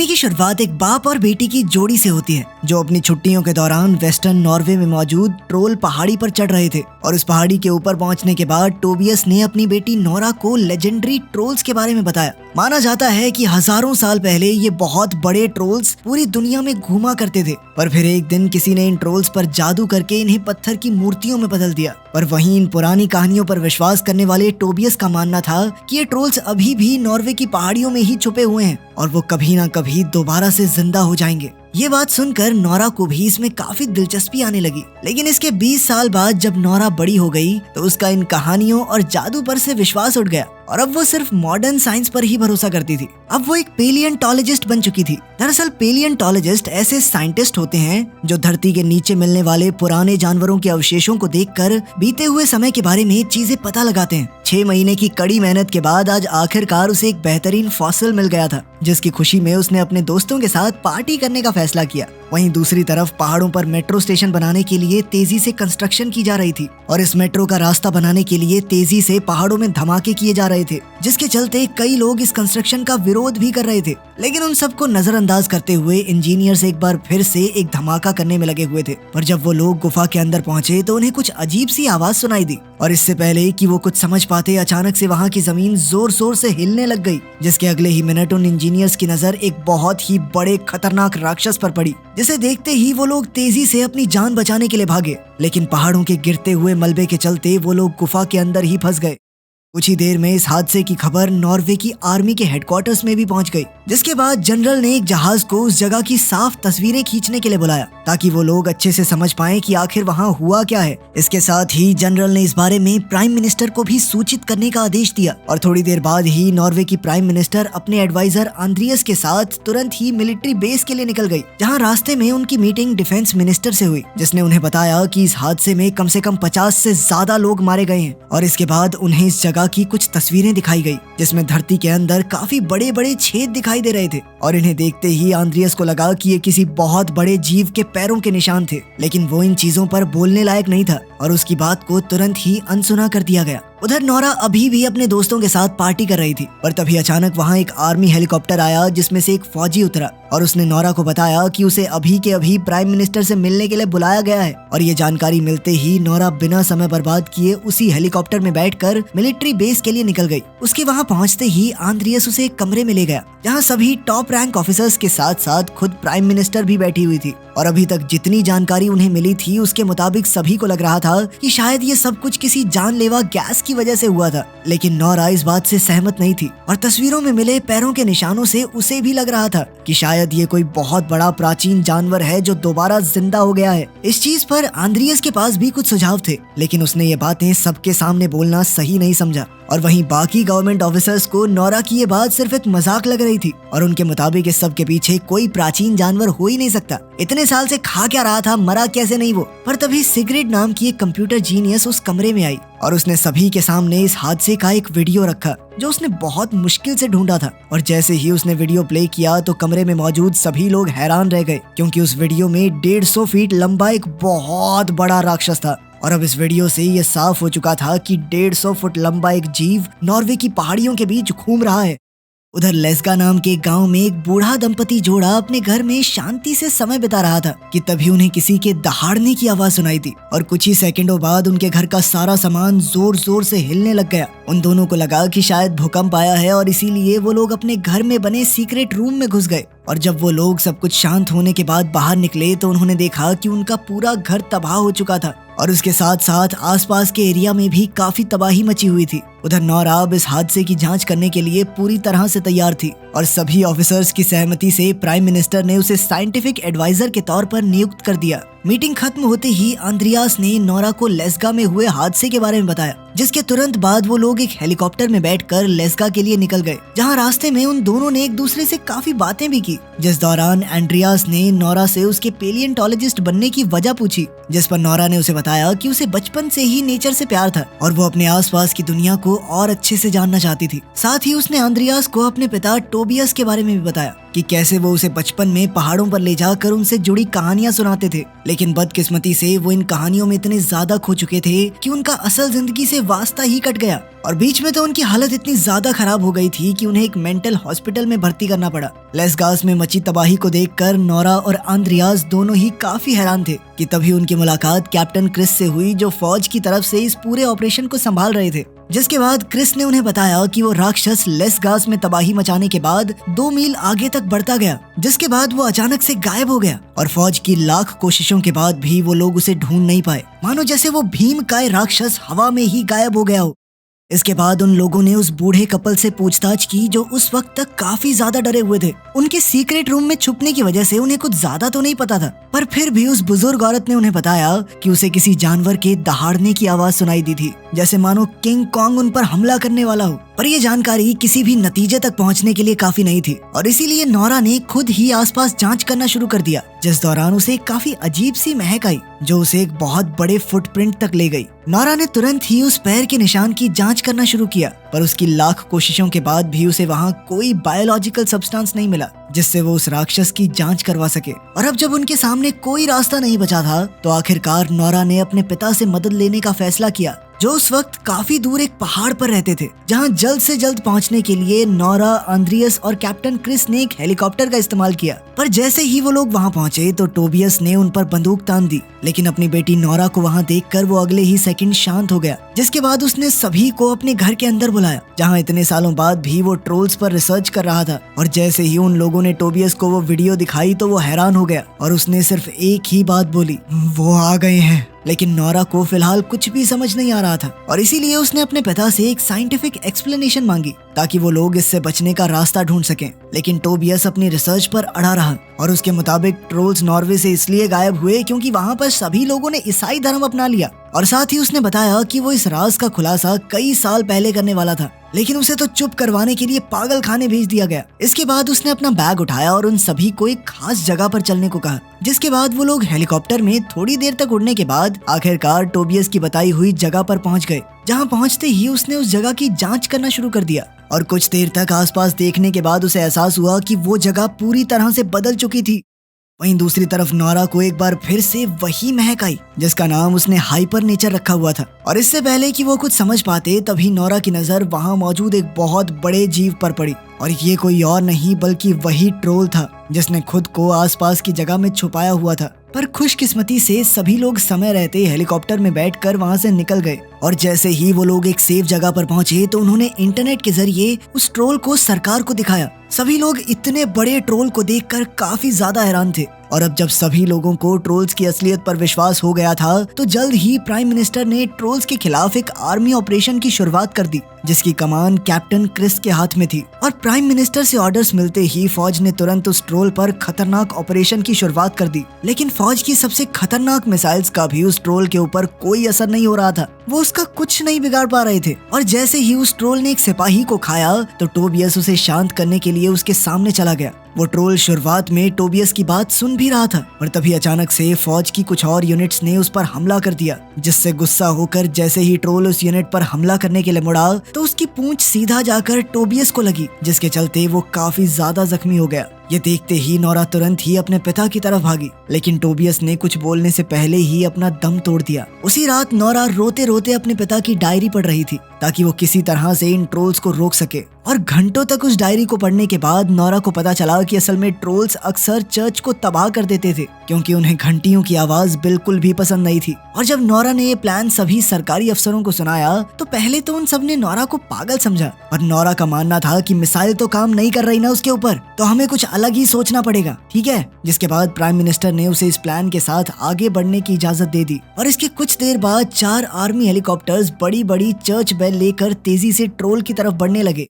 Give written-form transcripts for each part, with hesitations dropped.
की शुरुआत एक बाप और बेटी की जोड़ी से होती है जो अपनी छुट्टियों के दौरान वेस्टर्न नॉर्वे में मौजूद ट्रोल पहाड़ी पर चढ़ रहे थे। और उस पहाड़ी के ऊपर पहुंचने के बाद टोबियस ने अपनी बेटी नोरा को लेजेंडरी ट्रोल्स के बारे में बताया। माना जाता है कि हजारों साल पहले ये बहुत बड़े ट्रोल्स पूरी दुनिया में घूमा करते थे, पर फिर एक दिन किसी ने इन ट्रोल्स पर जादू करके इन्हें पत्थर की मूर्तियों में बदल दिया। पर वहीं इन पुरानी कहानियों पर विश्वास करने वाले टोबियस का मानना था कि ये ट्रोल्स अभी भी नॉर्वे की पहाड़ियों में ही छुपे हुए हैं और वो कभी ना कभी दोबारा से जिंदा हो जाएंगे। ये बात सुनकर नोरा को भी इसमें काफी दिलचस्पी आने लगी। लेकिन इसके 20 साल बाद जब नोरा बड़ी हो गई तो उसका इन कहानियों और जादू पर से विश्वास उठ गया और अब वो सिर्फ मॉडर्न साइंस पर ही भरोसा करती थी। अब वो एक पेलियंटोलॉजिस्ट बन चुकी थी। दरअसल पेलियंटोलॉजिस्ट ऐसे साइंटिस्ट होते हैं जो धरती के नीचे मिलने वाले पुराने जानवरों के अवशेषों को देखकर बीते हुए समय के बारे में चीजें पता लगाते हैं। 6 महीने की कड़ी मेहनत के बाद आज आखिरकार उसे एक बेहतरीन फॉसिल मिल गया था, जिसकी खुशी में उसने अपने दोस्तों के साथ पार्टी करने का फैसला किया। वहीं दूसरी तरफ पहाड़ों पर मेट्रो स्टेशन बनाने के लिए तेजी से कंस्ट्रक्शन की जा रही थी और इस मेट्रो का रास्ता बनाने के लिए तेजी से पहाड़ों में धमाके किए जा रहे थे, जिसके चलते कई लोग इस कंस्ट्रक्शन का विरोध भी कर रहे थे। लेकिन उन सबको नजरअंदाज करते हुए इंजीनियर्स एक बार फिर से एक धमाका करने में लगे हुए थे। पर जब वो लोग गुफा के अंदर पहुंचे तो उन्हें कुछ अजीब सी आवाज सुनाई दी और इससे पहले कि वो कुछ समझ पाते अचानक से वहाँ की जमीन जोर शोर से हिलने लग गई, जिसके अगले ही मिनट उन इंजीनियर्स की नजर एक बहुत ही बड़े खतरनाक राक्षस पर पड़ी, जिसे देखते ही वो लोग तेजी से अपनी जान बचाने के लिए भागे। लेकिन पहाड़ों के गिरते हुए मलबे के चलते वो लोग गुफा के अंदर ही फंस गए। कुछ ही देर में इस हादसे की खबर नॉर्वे की आर्मी के हेडक्वार्टर्स में भी पहुंच गई, जिसके बाद जनरल ने एक जहाज को उस जगह की साफ तस्वीरें खींचने के लिए बुलाया ताकि वो लोग अच्छे से समझ पाएं कि आखिर वहां हुआ क्या है। इसके साथ ही जनरल ने इस बारे में प्राइम मिनिस्टर को भी सूचित करने का आदेश दिया और थोड़ी देर बाद ही नॉर्वे की प्राइम मिनिस्टर अपने एडवाइजर आंद्रियस के साथ तुरंत ही मिलिट्री बेस के लिए निकल गई, जहाँ रास्ते में उनकी मीटिंग डिफेंस मिनिस्टर से हुई, जिसने उन्हें बताया कि इस हादसे में कम से कम 50 से ज्यादा लोग मारे गए हैं। और इसके बाद उन्हें इस जगह की कुछ तस्वीरें दिखाई गई जिसमें धरती के अंदर काफी बड़े बड़े छेद दिखाई दे रहे थे और इन्हें देखते ही आंद्रियस को लगा कि ये किसी बहुत बड़े जीव के पैरों के निशान थे। लेकिन वो इन चीजों पर बोलने लायक नहीं था और उसकी बात को तुरंत ही अनसुना कर दिया गया। उधर नोरा अभी भी अपने दोस्तों के साथ पार्टी कर रही थी, पर तभी अचानक वहाँ एक आर्मी हेलीकॉप्टर आया जिसमें से एक फौजी उतरा और उसने नोरा को बताया कि उसे अभी के अभी प्राइम मिनिस्टर से मिलने के लिए बुलाया गया है। और ये जानकारी मिलते ही नोरा बिना समय बर्बाद किए उसी हेलीकॉप्टर में बैठकर मिलिट्री बेस के लिए निकल गई। उसके वहाँ पहुँचते ही आंद्रियस उसे एक कमरे में ले गया जहाँ सभी टॉप रैंक ऑफिसर्स के साथ साथ खुद प्राइम मिनिस्टर भी बैठी हुई थी। और अभी तक जितनी जानकारी उन्हें मिली थी उसके मुताबिक सभी को लग रहा था कि शायद ये सब कुछ किसी जानलेवा गैस की वजह से हुआ था। लेकिन नोरा इस बात से सहमत नहीं थी और तस्वीरों में मिले पैरों के निशानों से उसे भी लग रहा था कि शायद ये कोई बहुत बड़ा प्राचीन जानवर है जो दोबारा जिंदा हो गया है। इस चीज पर आंद्रियस के पास भी कुछ सुझाव थे, लेकिन उसने ये बातें सबके सामने बोलना सही नहीं समझा। और वहीं बाकी गवर्नमेंट ऑफिसर्स को नोरा की ये बात सिर्फ एक मजाक लग रही थी और उनके मुताबिक इस सब के पीछे कोई प्राचीन जानवर हो ही नहीं सकता। इतने साल से खा क्या रहा था, मरा कैसे नहीं वो। पर तभी सिगरेट नाम की एक कंप्यूटर जीनियस उस कमरे में आई और उसने सभी के सामने इस हादसे का एक वीडियो रखा जो उसने बहुत मुश्किल से ढूंढा था। और जैसे ही उसने वीडियो प्ले किया तो कमरे में मौजूद सभी लोग हैरान रह गए, क्योंकि उस वीडियो में 150 फीट लंबा एक बहुत बड़ा राक्षस था। और अब इस वीडियो से ये साफ हो चुका था कि 150 फुट लंबा एक जीव नॉर्वे की पहाड़ियों के बीच घूम रहा है। उधर लेस्गा नाम के गांव में एक बूढ़ा दंपति जोड़ा अपने घर में शांति से समय बिता रहा था कि तभी उन्हें किसी के दहाड़ने की आवाज सुनाई दी और कुछ ही सेकंडों बाद उनके घर का सारा सामान जोर जोर से हिलने लग गया। उन दोनों को लगा कि शायद भूकंप आया है और इसीलिए वो लोग अपने घर में बने सीक्रेट रूम में घुस गए। और जब वो लोग सब कुछ शांत होने के बाद बाहर निकले तो उन्होंने देखा कि उनका पूरा घर तबाह हो चुका था और उसके साथ साथ आसपास के एरिया में भी काफी तबाही मची हुई थी। उधर नोरा अब इस हादसे की जांच करने के लिए पूरी तरह से तैयार थी और सभी ऑफिसर्स की सहमति से प्राइम मिनिस्टर ने उसे साइंटिफिक एडवाइजर के तौर पर नियुक्त कर दिया। मीटिंग खत्म होते ही आंद्रियास ने नोरा को लेस्गा में हुए हादसे के बारे में बताया, जिसके तुरंत बाद वो लोग एक हेलीकॉप्टर में बैठकर लेस्गा के लिए निकल गए, जहां रास्ते में उन दोनों ने एक दूसरे से काफी बातें भी की। जिस दौरान एंड्रियास ने नोरा से उसके पेलियंटोलॉजिस्ट बनने की वजह पूछी, जिस पर नोरा ने उसे बताया कि उसे बचपन से ही नेचर से प्यार था और वो अपने आसपास की दुनिया को और अच्छे से जानना चाहती थी। साथ ही उसने आंद्रियास को अपने पिता टोबियस के बारे में भी बताया कि कैसे वो उसे बचपन में पहाड़ों पर ले जाकर उनसे जुड़ी कहानियां सुनाते थे। लेकिन बदकिस्मती से वो इन कहानियों में इतने ज्यादा खो चुके थे कि उनका असल जिंदगी से से वास्ता ही कट गया और बीच में तो उनकी हालत इतनी ज्यादा खराब हो गई थी कि उन्हें एक मेंटल हॉस्पिटल में भर्ती करना पड़ा। लेस गास में मची तबाही को देखकर नोरा और आंद्रियास दोनों ही काफी हैरान थे कि तभी उनकी मुलाकात कैप्टन क्रिस से हुई, जो फौज की तरफ से इस पूरे ऑपरेशन को संभाल रहे थे। जिसके बाद क्रिस ने उन्हें बताया कि वो राक्षस लेस गास में तबाही मचाने के बाद 2 मील आगे तक बढ़ता गया, जिसके बाद वो अचानक से गायब हो गया और फौज की लाख कोशिशों के बाद भी वो लोग उसे ढूंढ नहीं पाए, मानो जैसे वो भीमकाय राक्षस हवा में ही गायब हो गया हो। इसके बाद उन लोगों ने उस बूढ़े कपल से पूछताछ की जो उस वक्त तक काफी ज्यादा डरे हुए थे। उनके सीक्रेट रूम में छुपने की वजह से उन्हें कुछ ज्यादा तो नहीं पता था, पर फिर भी उस बुजुर्ग औरत ने उन्हें बताया कि उसे किसी जानवर के दहाड़ने की आवाज सुनाई दी थी, जैसे मानो किंग कॉन्ग उन पर हमला करने वाला हो। पर ये जानकारी किसी भी नतीजे तक पहुंचने के लिए काफी नहीं थी और इसीलिए नोरा ने खुद ही आसपास जांच करना शुरू कर दिया, जिस दौरान उसे एक काफी अजीब सी महक आई जो उसे एक बहुत बड़े फुटप्रिंट तक ले गई। नोरा ने तुरंत ही उस पैर के निशान की जांच करना शुरू किया, पर उसकी लाख कोशिशों के बाद भी उसे वहाँ कोई बायोलॉजिकल सब्सटेंस नहीं मिला जिससे वो उस राक्षस की जांच करवा सके। और अब जब उनके सामने कोई रास्ता नहीं बचा था तो आखिरकार नोरा ने अपने पिता से मदद लेने का फैसला किया, जो उस वक्त काफी दूर एक पहाड़ पर रहते थे, जहां जल्द से जल्द पहुंचने के लिए नोरा, आंद्रियास और कैप्टन क्रिस ने एक हेलीकॉप्टर का इस्तेमाल किया। पर जैसे ही वो लोग वहां पहुंचे तो टोबियस ने उन पर बंदूक तान दी, लेकिन अपनी बेटी नोरा को वहां देखकर वो अगले ही सेकंड शांत हो गया, जिसके बाद उसने सभी को अपने घर के अंदर बुलाया, जहां इतने सालों बाद भी वो ट्रोल्स पर रिसर्च कर रहा था। और जैसे ही उन लोगों ने टोबियस को वो वीडियो दिखाई तो वो हैरान हो गया और उसने सिर्फ एक ही बात बोली, वो आ गए हैं। लेकिन नोरा को फिलहाल कुछ भी समझ नहीं आ रहा था और इसीलिए उसने अपने पिता से एक साइंटिफिक एक्सप्लेनेशन मांगी ताकि वो लोग इससे बचने का रास्ता ढूंढ सकें। लेकिन टोबियस अपनी रिसर्च पर अड़ा रहा और उसके मुताबिक ट्रोल्स नॉर्वे से इसलिए गायब हुए क्योंकि वहाँ पर सभी लोगों ने ईसाई धर्म अपना लिया। और साथ ही उसने बताया कि वो इस राज का खुलासा कई साल पहले करने वाला था, लेकिन उसे तो चुप करवाने के लिए पागल खाने भेज दिया गया। इसके बाद उसने अपना बैग उठाया और उन सभी को एक खास जगह पर चलने को कहा, जिसके बाद वो लोग हेलीकॉप्टर में थोड़ी देर तक उड़ने के बाद आखिरकार टोबियस की बताई हुई जगह पर पहुंच गए, जहां पहुंचते ही उसने उस जगह की जांच करना शुरू कर दिया। और कुछ देर तक आसपास देखने के बाद उसे एहसास हुआ कि वो जगह पूरी तरह से बदल चुकी थी। वहीं दूसरी तरफ नोरा को एक बार फिर से वही महक आई जिसका नाम उसने हाइपर नेचर रखा हुआ था। और इससे पहले कि वो कुछ समझ पाते तभी नोरा की नजर वहां मौजूद एक बहुत बड़े जीव पर पड़ी और ये कोई और नहीं बल्कि वही ट्रोल था जिसने खुद को आसपास की जगह में छुपाया हुआ था। पर खुशकिस्मती से सभी लोग समय रहते हेलीकॉप्टर में बैठकर वहां से निकल गए और जैसे ही वो लोग एक सेफ जगह पर पहुंचे तो उन्होंने इंटरनेट के जरिए उस ट्रोल को सरकार को दिखाया। सभी लोग इतने बड़े ट्रोल को देखकर काफी ज्यादा हैरान थे और अब जब सभी लोगों को ट्रोल्स की असलियत पर विश्वास हो गया था तो जल्द ही प्राइम मिनिस्टर ने ट्रोल्स के खिलाफ एक आर्मी ऑपरेशन की शुरुआत कर दी, जिसकी कमान कैप्टन क्रिस के हाथ में थी। और प्राइम मिनिस्टर से ऑर्डर्स मिलते ही फौज ने तुरंत उस ट्रोल पर खतरनाक ऑपरेशन की शुरुआत कर दी। लेकिन फौज की सबसे खतरनाक मिसाइल्स का भी उस ट्रोल के ऊपर कोई असर नहीं हो रहा था, वो उसका कुछ नहीं बिगाड़ पा रहे थे। और जैसे ही उस ट्रोल ने एक सिपाही को खाया तो टोबियस उसे शांत करने के लिए उसके सामने चला गया। वो ट्रोल शुरुआत में टोबियस की बात सुन भी रहा था और तभी अचानक से फौज की कुछ और यूनिट्स ने उस पर हमला कर दिया, जिससे गुस्सा होकर जैसे ही ट्रोल उस यूनिट पर हमला करने के लिए मुड़ा तो उसकी पूंछ सीधा जाकर टोबियस को लगी, जिसके चलते वो काफी ज्यादा जख्मी हो गया। ये देखते ही नोरा तुरंत ही अपने पिता की तरफ भागी, लेकिन टोबियस ने कुछ बोलने से पहले ही अपना दम तोड़ दिया। उसी रात नोरा रोते रोते अपने पिता की डायरी पढ़ रही थी ताकि वो किसी तरह से इन ट्रोल्स को रोक सके। और घंटों तक उस डायरी को पढ़ने के बाद नोरा को पता चला कि असल में ट्रोल्स अक्सर चर्च को तबाह कर देते थे क्योंकि उन्हें घंटियों की आवाज बिल्कुल भी पसंद नहीं थी। और जब नोरा ने ये प्लान सभी सरकारी अफसरों को सुनाया तो पहले तो उन सब ने नोरा को पागल समझा और नोरा का मानना था कि मिसाइल तो काम नहीं कर रही ना उसके ऊपर, तो हमें कुछ अलग ही सोचना पड़ेगा, ठीक है। जिसके बाद प्राइम मिनिस्टर ने उसे इस प्लान के साथ आगे बढ़ने की इजाजत दे दी और इसके कुछ देर बाद 4 आर्मी हेलीकॉप्टर्स बड़ी बड़ी चर्च बेल लेकर तेजी से ट्रोल की तरफ बढ़ने लगे।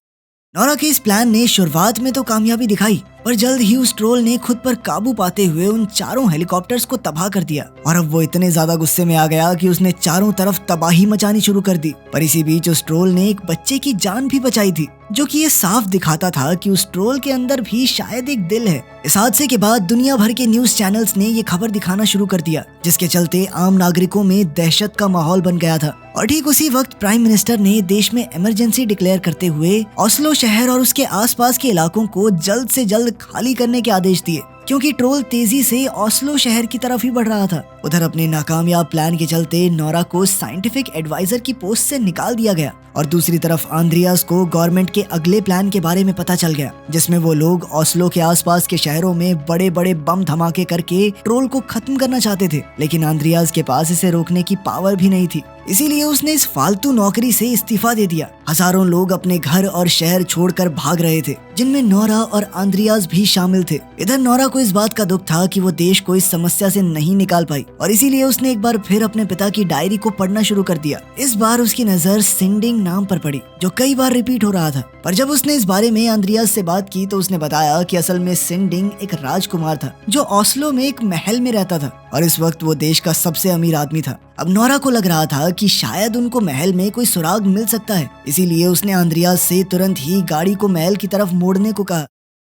नोरा के इस प्लान ने शुरुआत में तो कामयाबी दिखाई, पर जल्द ही उस ट्रोल ने खुद पर काबू पाते हुए उन चारों हेलीकॉप्टर्स को तबाह कर दिया। और अब वो इतने ज्यादा गुस्से में आ गया कि उसने चारों तरफ तबाही मचानी शुरू कर दी। पर इसी बीच उस ट्रोल ने एक बच्चे की जान भी बचाई थी, जो कि ये साफ दिखाता था कि उस ट्रोल के अंदर भी शायद एक दिल है। इस हादसे के बाद दुनिया भर के न्यूज चैनल्स ने ये खबर दिखाना शुरू कर दिया, जिसके चलते आम नागरिकों में दहशत का माहौल बन गया था। और ठीक उसी वक्त प्राइम मिनिस्टर ने देश में इमरजेंसी डिक्लेयर करते हुए ओस्लो शहर और उसके आसपास के इलाकों को जल्द से जल्द खाली करने के आदेश दिए, क्योंकि ट्रोल तेजी से ऑस्लो शहर की तरफ ही बढ़ रहा था। उधर अपने नाकामयाब प्लान के चलते नोरा को साइंटिफिक एडवाइजर की पोस्ट से निकाल दिया गया और दूसरी तरफ आंद्रियास को गवर्नमेंट के अगले प्लान के बारे में पता चल गया, जिसमें वो लोग ऑस्लो के आसपास के शहरों में बड़े बड़े बम धमाके करके ट्रोल को खत्म करना चाहते थे। लेकिन आंद्रियास के पास इसे रोकने की पावर भी नहीं थी, इसीलिए उसने इस फालतू नौकरी से इस्तीफा दे दिया। हजारों लोग अपने घर और शहर छोड़कर भाग रहे थे, जिनमें नोरा और आंद्रियास भी शामिल थे। इधर नोरा को इस बात का दुख था कि वो देश को इस समस्या से नहीं निकाल पाई और इसीलिए उसने एक बार फिर अपने पिता की डायरी को पढ़ना शुरू कर दिया। इस बार उसकी नजर सिंडिंग नाम पर पड़ी, जो कई बार रिपीट हो रहा था। पर जब उसने इस बारे में आंद्रियास से बात की तो उसने बताया कि असल में सिंडिंग एक राजकुमार था जो ऑस्लो में एक महल में रहता था और इस वक्त वो देश का सबसे अमीर आदमी था। अब नोरा को लग रहा था कि शायद उनको महल में कोई सुराग मिल सकता है, इसीलिए उसने आंद्रियास से तुरंत ही गाड़ी को महल की तरफ मोड़ने को कहा।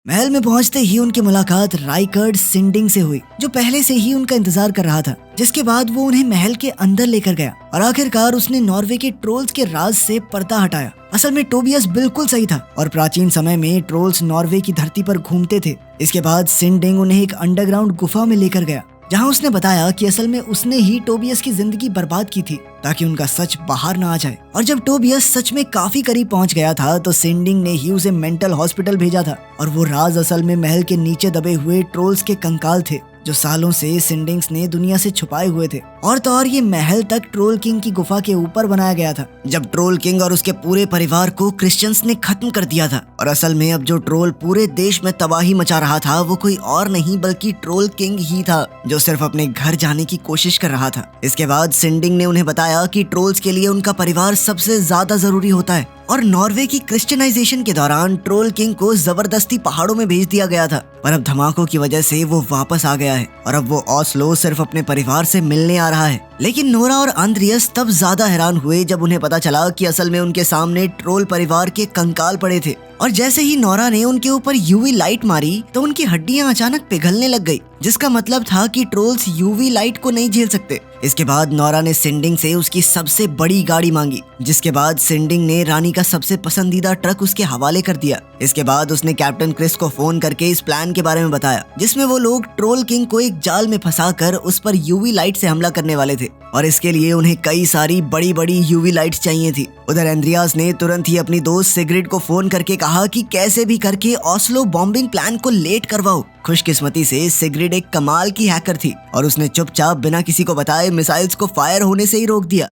महल में पहुंचते ही उनकी मुलाकात राइकर्ड सिंडिंग से हुई, जो पहले से ही उनका इंतजार कर रहा था। जिसके बाद वो उन्हें महल के अंदर लेकर गया और आखिरकार उसने नॉर्वे के ट्रोल्स के राज से पर्दा हटाया। असल में टोबियस बिल्कुल सही था और प्राचीन समय में ट्रोल्स नॉर्वे की धरती पर घूमते थे। इसके बाद सिंडिंग उन्हें एक अंडरग्राउंड गुफा में लेकर गया, जहां उसने बताया कि असल में उसने ही टोबियस की जिंदगी बर्बाद की थी ताकि उनका सच बाहर ना आ जाए। और जब टोबियस सच में काफी करीब पहुंच गया था तो सिंडिंग ने ही उसे मेंटल हॉस्पिटल भेजा था और वो राज असल में महल के नीचे दबे हुए ट्रोल्स के कंकाल थे, जो सालों से सिंडिंग्स ने दुनिया से छुपाए हुए थे। और तो और ये महल तक ट्रोल किंग की गुफा के ऊपर बनाया गया था, जब ट्रोल किंग और उसके पूरे परिवार को क्रिश्चियंस ने खत्म कर दिया था। और असल में अब जो ट्रोल पूरे देश में तबाही मचा रहा था वो कोई और नहीं बल्कि ट्रोल किंग ही था, जो सिर्फ अपने घर जाने की कोशिश कर रहा था। इसके बाद सिंडिंग ने उन्हें बताया कि ट्रोल्स के लिए उनका परिवार सबसे ज्यादा जरूरी होता है और नॉर्वे की क्रिश्चियनाइजेशन के दौरान ट्रोल किंग को जबरदस्ती पहाड़ों में भेज दिया गया था, पर अब धमाकों की वजह से वो वापस आ गया है और अब वो ऑस्लो सिर्फ अपने परिवार से मिलने आ रहा है। लेकिन नोरा और आंद्रियास तब ज्यादा हैरान हुए जब उन्हें पता चला कि असल में उनके सामने ट्रोल परिवार के कंकाल पड़े थे और जैसे ही नोरा ने उनके ऊपर यूवी लाइट मारी तो उनकी हड्डियां अचानक पिघलने लग गई, जिसका मतलब था कि ट्रोल्स यूवी लाइट को नहीं झेल सकते। इसके बाद नोरा ने सिंडिंग से उसकी सबसे बड़ी गाड़ी मांगी, जिसके बाद सिंडिंग ने रानी का सबसे पसंदीदा ट्रक उसके हवाले कर दिया। इसके बाद उसने कैप्टन क्रिस को फोन करके इस प्लान के बारे में बताया, जिसमें वो लोग ट्रोल किंग को एक जाल में फंसाकर उस पर यूवी लाइट से हमला करने वाले थे और इसके लिए उन्हें कई सारी बड़ी बड़ी यूवी लाइट्स चाहिए थी। उधर एंड्रियास ने तुरंत ही अपनी दोस्त सिग्रिड को फोन करके कहा कि कैसे भी करके ऑस्लो बॉम्बिंग प्लान को लेट करवाओ। खुशकिस्मती से सिग्रिड एक कमाल की हैकर थी और उसने चुपचाप बिना किसी को बताए मिसाइल्स को फायर होने से ही रोक दिया।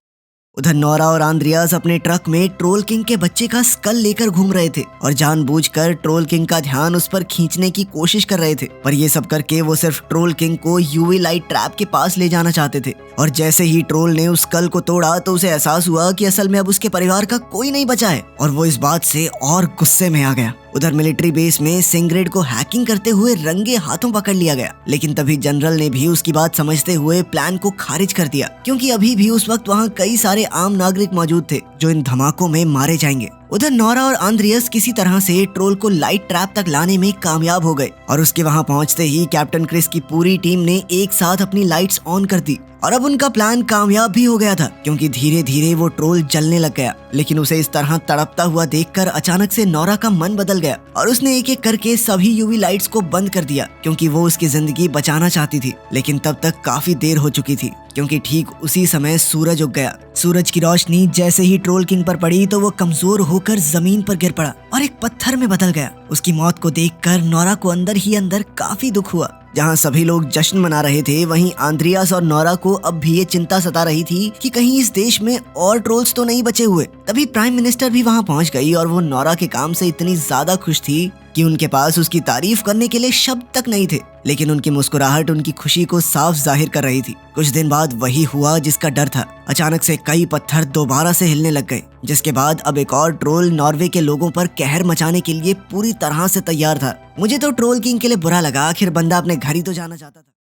उधर नोरा और आंद्रियास अपने ट्रक में ट्रोल किंग के बच्चे का स्कल लेकर घूम रहे थे और जानबूझकर ट्रोल किंग का ध्यान उस पर खींचने की कोशिश कर रहे थे, पर ये सब करके वो सिर्फ ट्रोल किंग को यूवी लाइट ट्रैप के पास ले जाना चाहते थे। और जैसे ही ट्रोल ने उस स्कल को तोड़ा तो उसे एहसास हुआ कि असल में अब उसके परिवार का कोई नहीं बचा है और वो इस बात से और गुस्से में आ गया। उधर मिलिट्री बेस में सिंग्रिड को हैकिंग करते हुए रंगे हाथों पकड़ लिया गया, लेकिन तभी जनरल ने भी उसकी बात समझते हुए प्लान को खारिज कर दिया, क्योंकि अभी भी उस वक्त वहाँ कई सारे आम नागरिक मौजूद थे जो इन धमाकों में मारे जाएंगे। उधर नोरा और आंद्रियास किसी तरह से ट्रोल को लाइट ट्रैप तक लाने में कामयाब हो गए और उसके वहां पहुंचते ही कैप्टन क्रिस की पूरी टीम ने एक साथ अपनी लाइट्स ऑन कर दी और अब उनका प्लान कामयाब भी हो गया था, क्योंकि धीरे धीरे वो ट्रोल जलने लग गया। लेकिन उसे इस तरह तड़पता हुआ देखकर अचानक से नोरा का मन बदल गया और उसने एक एक करके सभी यूवी लाइट्स को बंद कर दिया, क्योंकि वो उसकी जिंदगी बचाना चाहती थी। लेकिन तब तक काफी देर हो चुकी थी, क्योंकि ठीक उसी समय सूरज उग गया। सूरज की रोशनी जैसे ही ट्रोल किंग पर पड़ी तो वो कमजोर होकर जमीन पर गिर पड़ा और एक पत्थर में बदल गया। उसकी मौत को देखकर नोरा को अंदर ही अंदर काफी दुख हुआ। जहां सभी लोग जश्न मना रहे थे, वहीं आंद्रियास और नोरा को अब भी ये चिंता सता रही थी कि कहीं इस देश में और ट्रोल्स तो नहीं बचे हुए। तभी प्राइम मिनिस्टर भी वहां पहुंच गई और वो नोरा के काम से इतनी ज्यादा खुश थी कि उनके पास उसकी तारीफ करने के लिए शब्द तक नहीं थे, लेकिन उनकी मुस्कुराहट उनकी खुशी को साफ जाहिर कर रही थी। कुछ दिन बाद वही हुआ जिसका डर था। अचानक से कई पत्थर दोबारा से हिलने लग गए, जिसके बाद अब एक और ट्रोल नॉर्वे के लोगों पर कहर मचाने के लिए पूरी तरह से तैयार था। मुझे तो ट्रोल किंग के लिए बुरा लगा, आखिर बंदा अपने घर ही तो जाना चाहता था।